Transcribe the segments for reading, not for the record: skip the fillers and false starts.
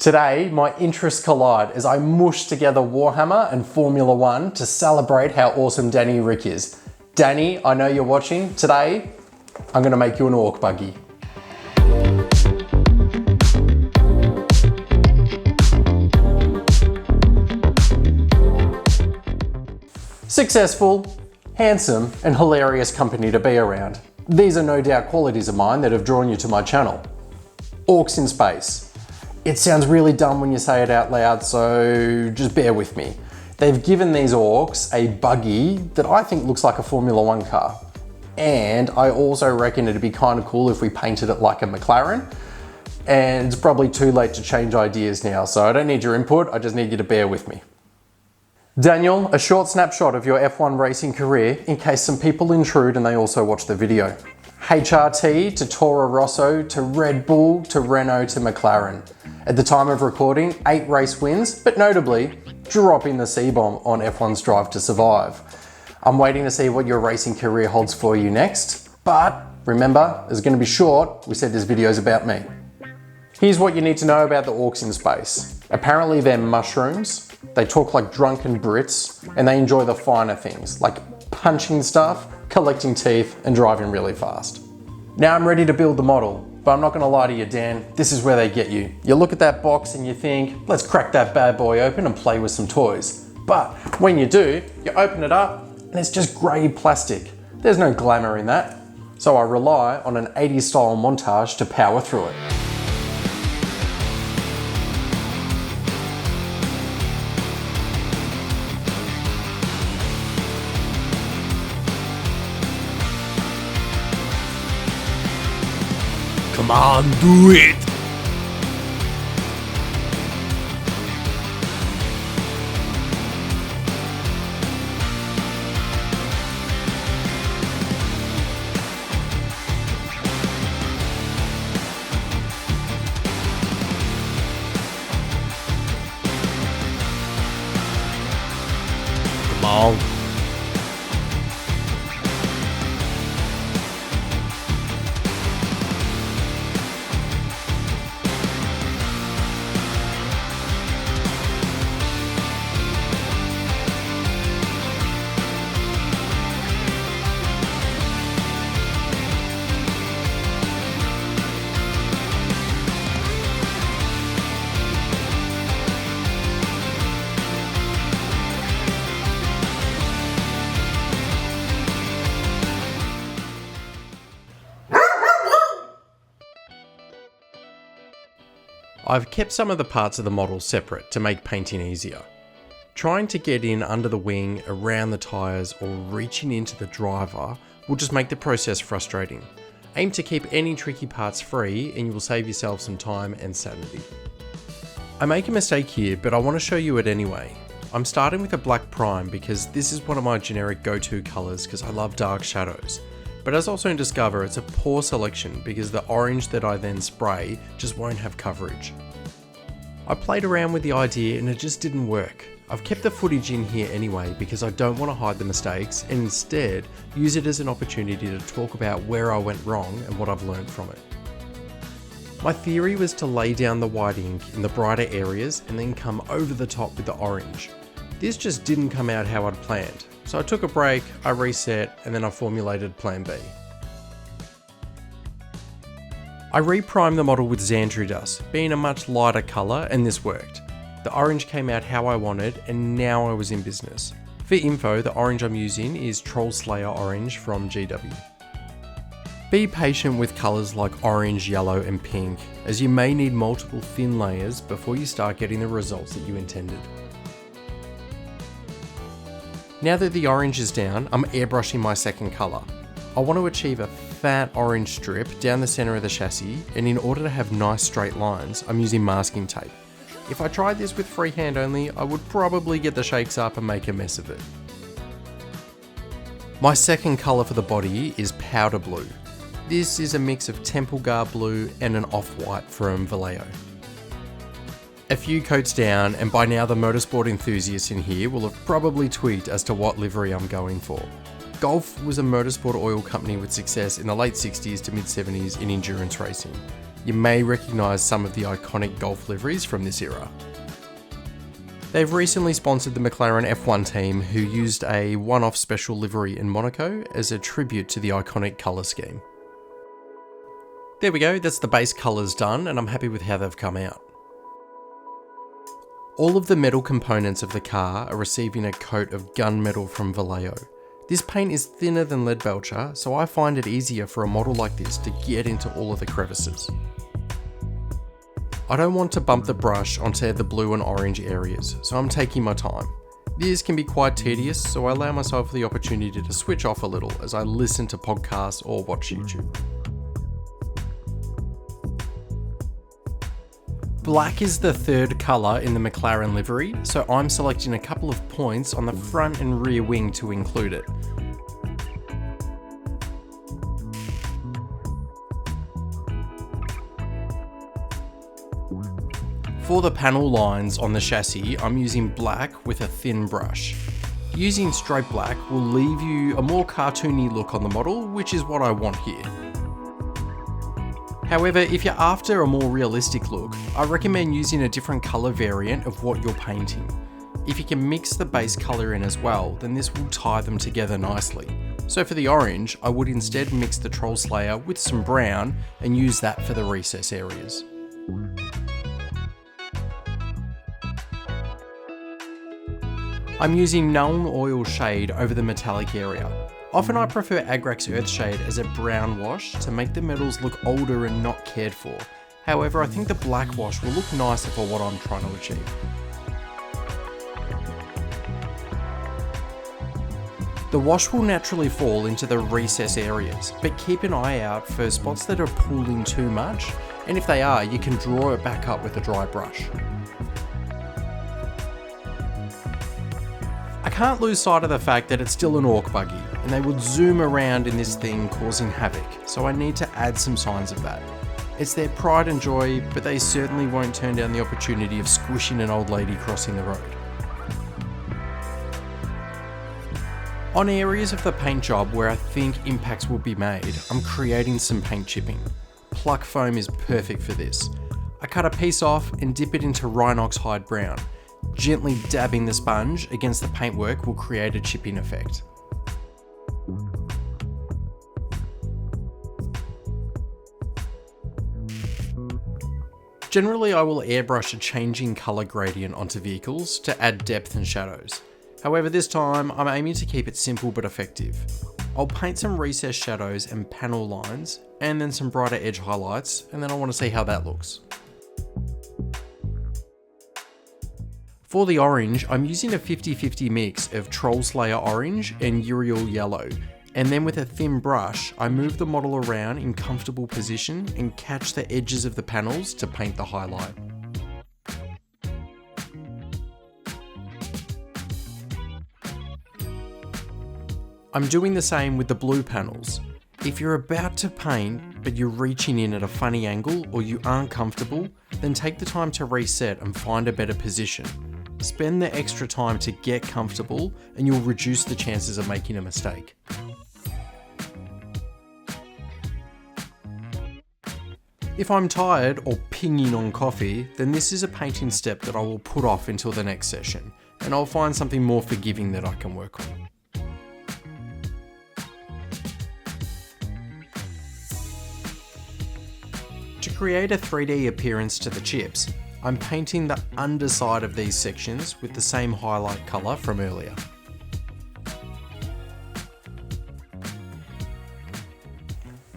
Today, my interests collide as I mush together Warhammer and Formula 1 to celebrate how awesome Danny Rick is. Danny, I know you're watching. Today, I'm gonna make you an Ork buggy. Successful, handsome, and hilarious company to be around. These are no doubt qualities of mine that have drawn you to my channel. Orks in space. It sounds really dumb when you say it out loud, so just bear with me. They've given these orks a buggy that I think looks like a Formula 1 car. And I also reckon it'd be kind of cool if we painted it like a McLaren. And it's probably too late to change ideas now, so I don't need your input, I just need you to bear with me. Daniel, a short snapshot of your F1 racing career in case some people intrude and they also watch the video. HRT to Toro Rosso to Red Bull to Renault to McLaren. At the time of recording, 8 race wins, but notably, dropping the C-bomb on F1's Drive to Survive. I'm waiting to see what your racing career holds for you next, but remember, it's going to be short. We said this video is about me. Here's what you need to know about the orks in space. Apparently they're mushrooms, they talk like drunken Brits, and they enjoy the finer things, like punching stuff, collecting teeth, and driving really fast. Now I'm ready to build the model, but I'm not gonna lie to you, Dan, this is where they get you. You look at that box and you think, let's crack that bad boy open and play with some toys. But when you do, you open it up and it's just grey plastic. There's no glamour in that. So I rely on an 80s style montage to power through it. Come on, do it! Come on. I've kept some of the parts of the model separate to make painting easier. Trying to get in under the wing, around the tyres, or reaching into the driver will just make the process frustrating. Aim to keep any tricky parts free and you will save yourself some time and sanity. I make a mistake here, but I want to show you it anyway. I'm starting with a black prime because this is one of my generic go-to colours because I love dark shadows. But as I'll soon discover, it's a poor selection because the orange that I then spray just won't have coverage. I played around with the idea and it just didn't work. I've kept the footage in here anyway because I don't want to hide the mistakes and instead use it as an opportunity to talk about where I went wrong and what I've learned from it. My theory was to lay down the white ink in the brighter areas and then come over the top with the orange. This just didn't come out how I'd planned. So I took a break, I reset, and then I formulated plan B. I re-primed the model with Xantru dust, being a much lighter colour, and this worked. The orange came out how I wanted, and now I was in business. For info, the orange I'm using is Troll Slayer Orange from GW. Be patient with colours like orange, yellow, and pink, as you may need multiple thin layers before you start getting the results that you intended. Now that the orange is down, I'm airbrushing my second colour. I want to achieve a fat orange strip down the centre of the chassis, and in order to have nice straight lines, I'm using masking tape. If I tried this with freehand only, I would probably get the shakes up and make a mess of it. My second colour for the body is powder blue. This is a mix of Temple Guard blue and an off-white from Vallejo. A few coats down, and by now the motorsport enthusiasts in here will have probably tweaked as to what livery I'm going for. Gulf was a motorsport oil company with success in the late 60s to mid 70s in endurance racing. you may recognise some of the iconic Golf liveries from this era. They've recently sponsored the McLaren F1 team, who used a one-off special livery in Monaco as a tribute to the iconic colour scheme. There we go, that's the base colours done, and I'm happy with how they've come out. All of the metal components of the car are receiving a coat of gunmetal from Vallejo. This paint is thinner than Leadbelcher, so I find it easier for a model like this to get into all of the crevices. I don't want to bump the brush onto the blue and orange areas, so I'm taking my time. This can be quite tedious, so I allow myself the opportunity to switch off a little as I listen to podcasts or watch YouTube. Black is the third colour in the McLaren livery, so I'm selecting a couple of points on the front and rear wing to include it. For the panel lines on the chassis, I'm using black with a thin brush. Using straight black will leave you a more cartoony look on the model, which is what I want here. However, if you're after a more realistic look, I recommend using a different colour variant of what you're painting. If you can mix the base colour in as well, then this will tie them together nicely. So for the orange, I would instead mix the Troll Slayer with some brown and use that for the recess areas. I'm using Nuln Oil Shade over the metallic area. Often I prefer Agrax Earthshade as a brown wash to make the metals look older and not cared for. However, I think the black wash will look nicer for what I'm trying to achieve. The wash will naturally fall into the recess areas, but keep an eye out for spots that are pooling too much, and if they are, you can draw it back up with a dry brush. I can't lose sight of the fact that it's still an Ork buggy, and they would zoom around in this thing causing havoc, so I need to add some signs of that. It's their pride and joy, but they certainly won't turn down the opportunity of squishing an old lady crossing the road. On areas of the paint job where I think impacts will be made, I'm creating some paint chipping. Pluck foam is perfect for this. I cut a piece off and dip it into Rhinox Hide Brown. Gently dabbing the sponge against the paintwork will create a chipping effect. Generally, I will airbrush a changing colour gradient onto vehicles to add depth and shadows. However, this time I'm aiming to keep it simple but effective. I'll paint some recess shadows and panel lines, and then some brighter edge highlights, and then I want to see how that looks. For the orange, I'm using a 50-50 mix of Troll Slayer orange and Uriel yellow, and then with a thin brush, I move the model around in comfortable position and catch the edges of the panels to paint the highlight. I'm doing the same with the blue panels. If you're about to paint, but you're reaching in at a funny angle or you aren't comfortable, then take the time to reset and find a better position. Spend the extra time to get comfortable and you'll reduce the chances of making a mistake. If I'm tired or pinging on coffee, then this is a painting step that I will put off until the next session, and I'll find something more forgiving that I can work on. To create a 3D appearance to the chips, I'm painting the underside of these sections with the same highlight colour from earlier.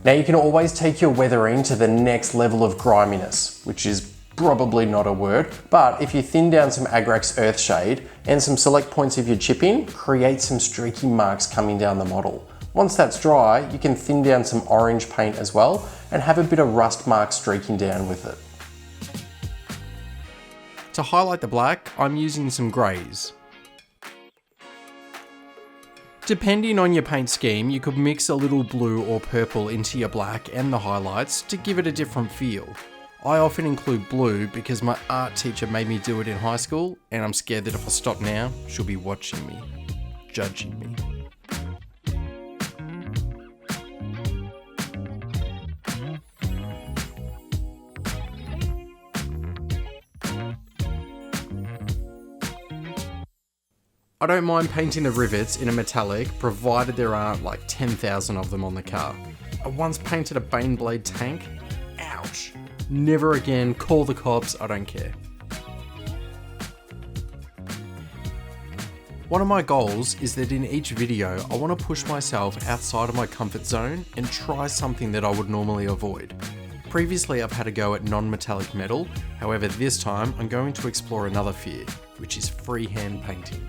Now you can always take your weathering to the next level of griminess, which is probably not a word, but if you thin down some Agrax Earthshade and some select points of your chipping, create some streaky marks coming down the model. Once that's dry, you can thin down some orange paint as well and have a bit of rust mark streaking down with it. To highlight the black, I'm using some greys. Depending on your paint scheme, you could mix a little blue or purple into your black and the highlights to give it a different feel. I often include blue because my art teacher made me do it in high school, and I'm scared that if I stop now, she'll be watching me, judging me. I don't mind painting the rivets in a metallic, provided there aren't like 10,000 of them on the car. I once painted a Baneblade tank. Ouch. Never again, call the cops, I don't care. One of my goals is that in each video, I want to push myself outside of my comfort zone and try something that I would normally avoid. Previously, I've had a go at non-metallic metal, however this time I'm going to explore another fear, which is freehand painting.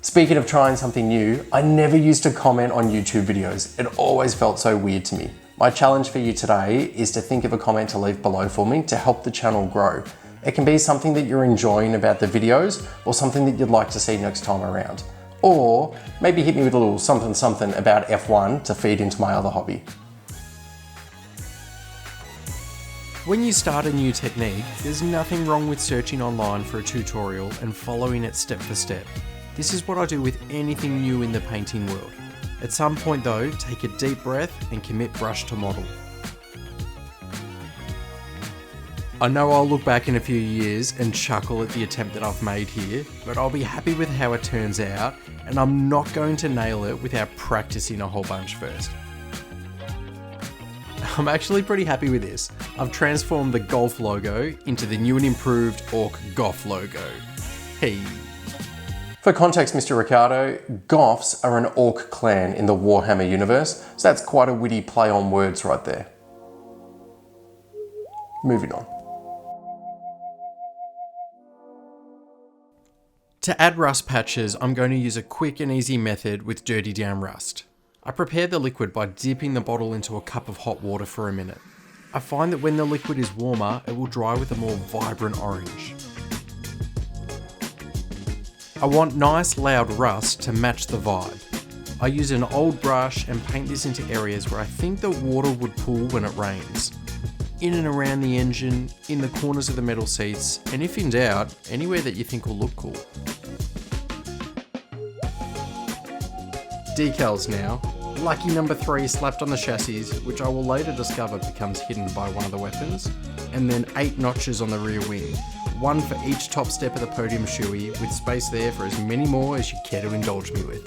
Speaking of trying something new, I never used to comment on YouTube videos. It always felt so weird to me. My challenge for you today is to think of a comment to leave below for me to help the channel grow. It can be something that you're enjoying about the videos or something that you'd like to see next time around. Or maybe hit me with a little something about F1 to feed into my other hobby. When you start a new technique, there's nothing wrong with searching online for a tutorial and following it step for step. This is what I do with anything new in the painting world. At some point though, take a deep breath and commit brush to model. I know I'll look back in a few years and chuckle at the attempt that I've made here, but I'll be happy with how it turns out, and I'm not going to nail it without practicing a whole bunch first. I'm actually pretty happy with this. I've transformed the golf logo into the new and improved Ork Goth logo. Hey. For context, Mr. Ricardo, Goths are an Ork clan in the Warhammer universe, so that's quite a witty play on words right there. Moving on. To add rust patches, I'm going to use a quick and easy method with Dirty Down Rust. I prepare the liquid by dipping the bottle into a cup of hot water for a minute. I find that when the liquid is warmer, it will dry with a more vibrant orange. I want nice loud rust to match the vibe. I use an old brush and paint this into areas where I think the water would pool when it rains. In and around the engine, in the corners of the metal seats, and if in doubt, anywhere that you think will look cool. Decals now. Lucky number 3 slapped on the chassis, which I will later discover becomes hidden by one of the weapons, and then 8 notches on the rear wing. 1 for each top step of the podium shoey, with space there for as many more as you care to indulge me with.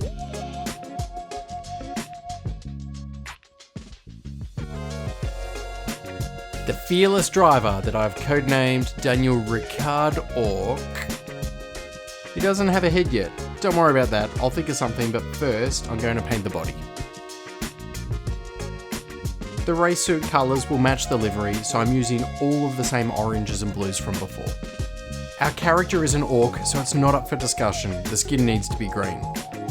The fearless driver that I've codenamed Daniel Ricciard-Ork. He doesn't have a head yet. Don't worry about that, I'll think of something, but first I'm going to paint the body. The race suit colours will match the livery, so I'm using all of the same oranges and blues from before. Our character is an orc, so it's not up for discussion, the skin needs to be green.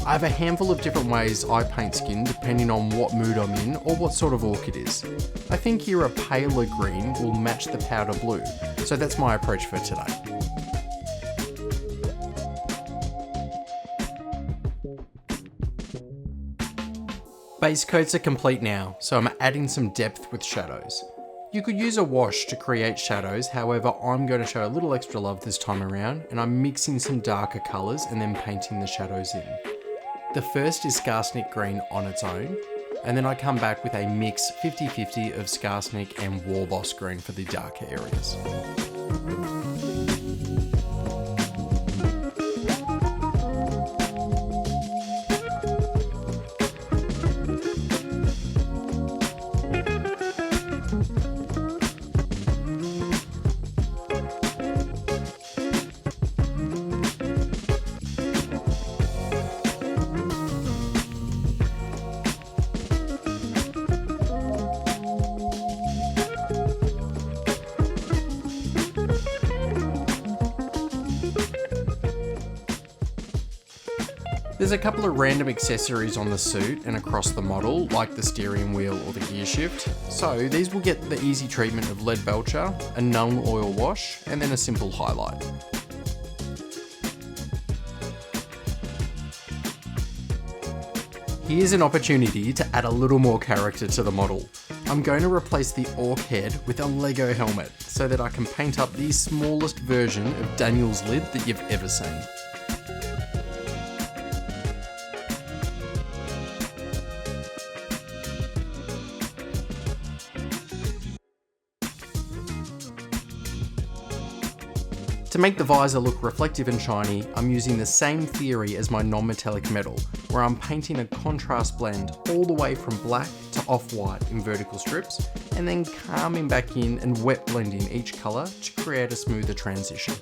I have a handful of different ways I paint skin depending on what mood I'm in or what sort of orc it is. I think here a paler green will match the powder blue, so that's my approach for today. Base coats are complete now, so I'm adding some depth with shadows. You could use a wash to create shadows, however I'm going to show a little extra love this time around, and I'm mixing some darker colours and then painting the shadows in. The first is Skarsnik green on its own, and then I come back with a mix 50-50 of Skarsnik and Warboss green for the darker areas. There's a couple of random accessories on the suit and across the model, like the steering wheel or the gear shift. So these will get the easy treatment of lead belcher, a null oil wash, and then a simple highlight. Here's an opportunity to add a little more character to the model. I'm going to replace the orc head with a Lego helmet so that I can paint up the smallest version of Daniel's lid that you've ever seen. To make the visor look reflective and shiny, I'm using the same theory as my non-metallic metal, where I'm painting a contrast blend all the way from black to off-white in vertical strips, and then calming back in and wet blending each colour to create a smoother transition.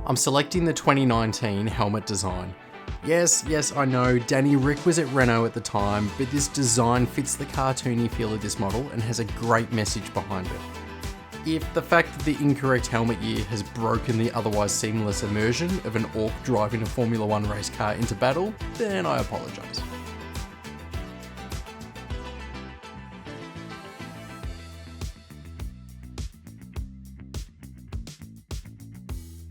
I'm selecting the 2019 helmet design. Yes, I know, Danny Rick was at Renault at the time, but this design fits the cartoony feel of this model and has a great message behind it. If the fact that the incorrect helmet year has broken the otherwise seamless immersion of an Ork driving a Formula 1 race car into battle, then I apologise.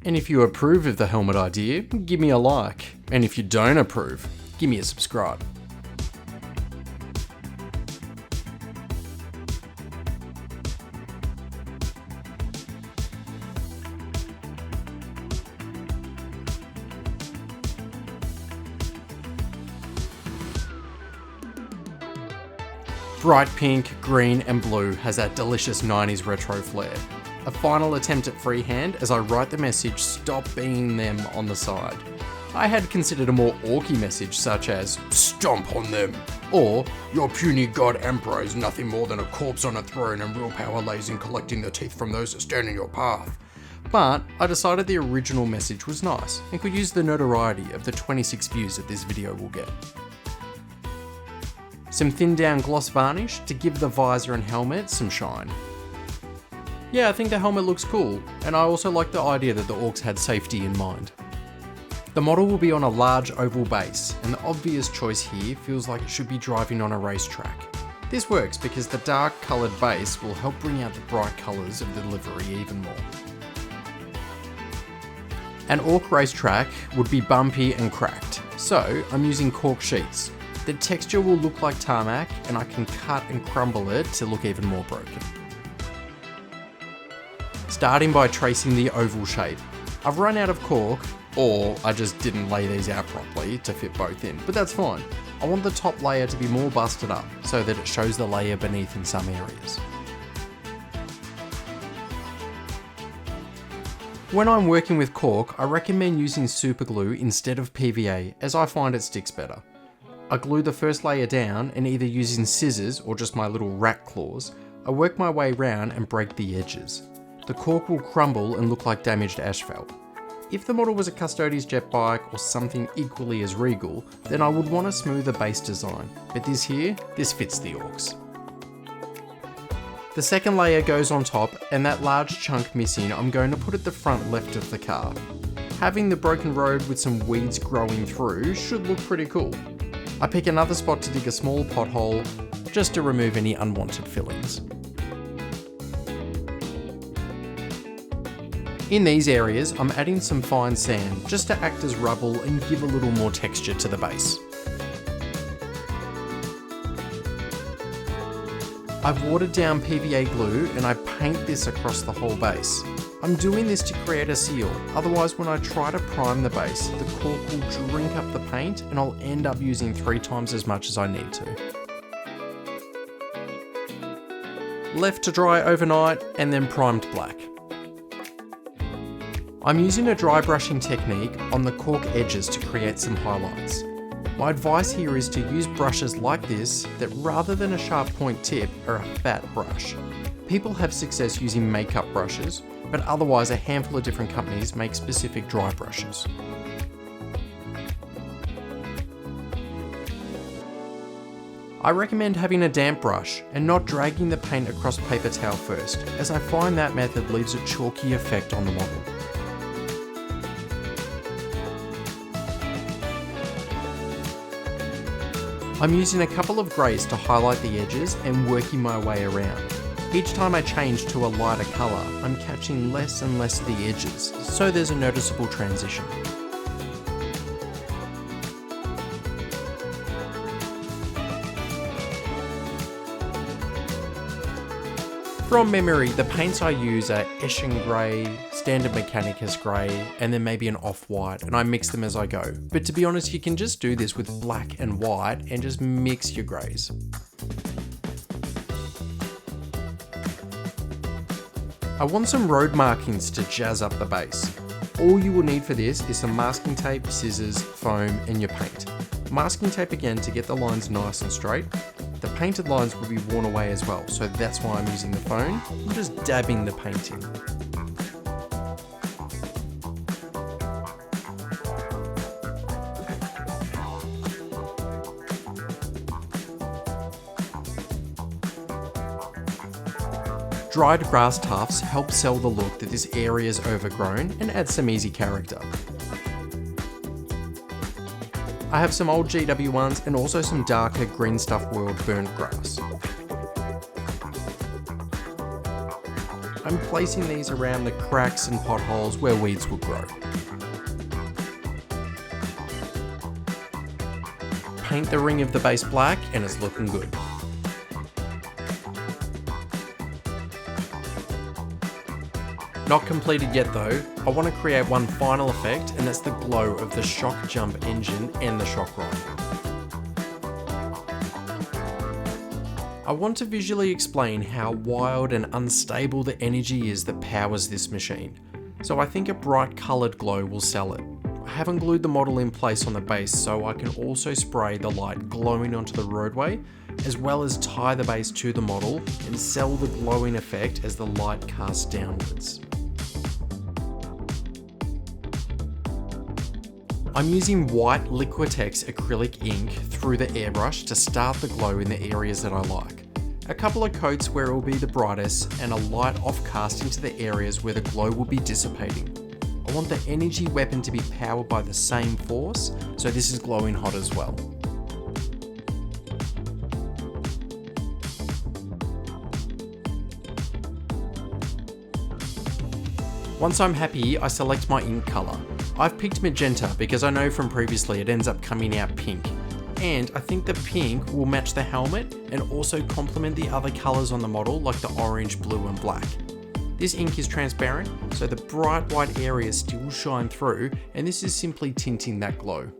And if you approve of the helmet idea, give me a like. And if you don't approve, give me a subscribe. Bright pink, green and blue has that delicious 90s retro flair. A final attempt at freehand as I write the message "Stop being them" on the side. I had considered a more orky message such as "Stomp on them" or "Your puny god emperor is nothing more than a corpse on a throne and real power lays in collecting the teeth from those that stand in your path." But I decided the original message was nice and could use the notoriety of the 26 views that this video will get. Some thinned down gloss varnish to give the visor and helmet some shine. Yeah, I think the helmet looks cool, and I also like the idea that the Orks had safety in mind. The model will be on a large oval base, and the obvious choice here feels like it should be driving on a racetrack. This works because the dark coloured base will help bring out the bright colours of the livery even more. An Ork racetrack would be bumpy and cracked, so I'm using cork sheets. The texture will look like tarmac, and I can cut and crumble it to look even more broken. Starting by tracing the oval shape. I've run out of cork, or I just didn't lay these out properly to fit both in, but that's fine. I want the top layer to be more busted up so that it shows the layer beneath in some areas. When I'm working with cork, I recommend using super glue instead of PVA as I find it sticks better. I glue the first layer down and either using scissors or just my little rat claws, I work my way round and break the edges. The cork will crumble and look like damaged asphalt. If the model was a Custodes jet bike or something equally as regal, then I would want a smoother base design, but this fits the Orks. The second layer goes on top, and that large chunk missing I'm going to put at the front left of the car. Having the broken road with some weeds growing through should look pretty cool. I pick another spot to dig a small pothole, just to remove any unwanted fillings. In these areas, I'm adding some fine sand just to act as rubble and give a little more texture to the base. I've watered down PVA glue and I paint this across the whole base. I'm doing this to create a seal, otherwise when I try to prime the base, the cork will drink up the paint and I'll end up using 3 times as much as I need to. Left to dry overnight and then primed black. I'm using a dry brushing technique on the cork edges to create some highlights. My advice here is to use brushes like this that rather than a sharp point tip are a fat brush. People have success using makeup brushes, but otherwise a handful of different companies make specific dry brushes. I recommend having a damp brush and not dragging the paint across paper towel first, as I find that method leaves a chalky effect on the model. I'm using a couple of greys to highlight the edges and working my way around. Each time I change to a lighter colour, I'm catching less and less of the edges, so there's a noticeable transition. From memory, the paints I use are Eschen Grey, Standard Mechanicus Grey, and then maybe an off-white, and I mix them as I go. But to be honest, you can just do this with black and white and just mix your greys. I want some road markings to jazz up the base. All you will need for this is some masking tape, scissors, foam, and your paint. Masking tape again to get the lines nice and straight. The painted lines will be worn away as well, so that's why I'm using the foam. I'm just dabbing the paint in. Dried grass tufts help sell the look that this area is overgrown and add some easy character. I have some old GW1s and also some darker Green Stuff World burnt grass. I'm placing these around the cracks and potholes where weeds will grow. Paint the ring of the base black and it's looking good. Not completed yet though, I want to create one final effect, and that's the glow of the Shokk Jump engine and the shock rifle. I want to visually explain how wild and unstable the energy is that powers this machine, so I think a bright coloured glow will sell it. I haven't glued the model in place on the base, so I can also spray the light glowing onto the roadway, as well as tie the base to the model and sell the glowing effect as the light casts downwards. I'm using white Liquitex acrylic ink through the airbrush to start the glow in the areas that I like. A couple of coats where it will be the brightest and a light off cast into the areas where the glow will be dissipating. I want the energy weapon to be powered by the same force, so this is glowing hot as well. Once I'm happy, I select my ink colour. I've picked magenta because I know from previously it ends up coming out pink. And I think the pink will match the helmet and also complement the other colours on the model like the orange, blue and black. This ink is transparent, so the bright white areas still shine through, and this is simply tinting that glow.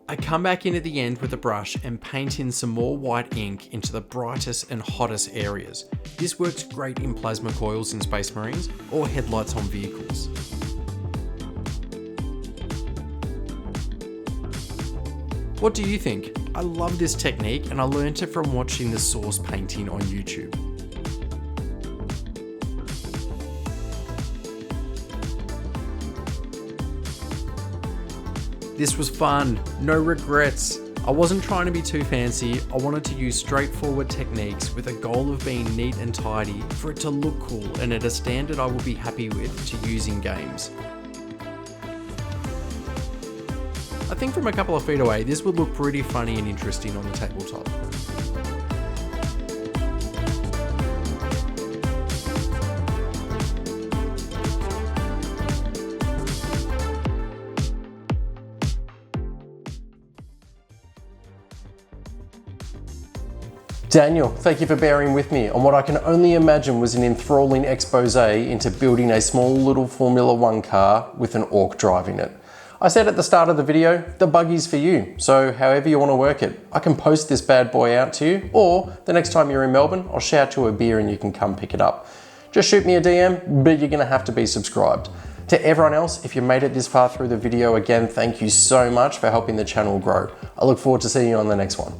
I come back in at the end with a brush and paint in some more white ink into the brightest and hottest areas. This works great in plasma coils in Space Marines or headlights on vehicles. What do you think? I love this technique and I learnt it from watching the Source painting on YouTube. This was fun, no regrets. I wasn't trying to be too fancy, I wanted to use straightforward techniques with a goal of being neat and tidy for it to look cool and at a standard I will be happy with to use in games. I think from a couple of feet away, this would look pretty funny and interesting on the tabletop. Daniel, thank you for bearing with me on what I can only imagine was an enthralling expose into building a small little Formula 1 car with an Ork driving it. I said at the start of the video, the buggy's for you, so however you want to work it. I can post this bad boy out to you, or the next time you're in Melbourne, I'll shout you a beer and you can come pick it up. Just shoot me a DM, but you're gonna have to be subscribed. To everyone else, if you made it this far through the video, again, thank you so much for helping the channel grow. I look forward to seeing you on the next one.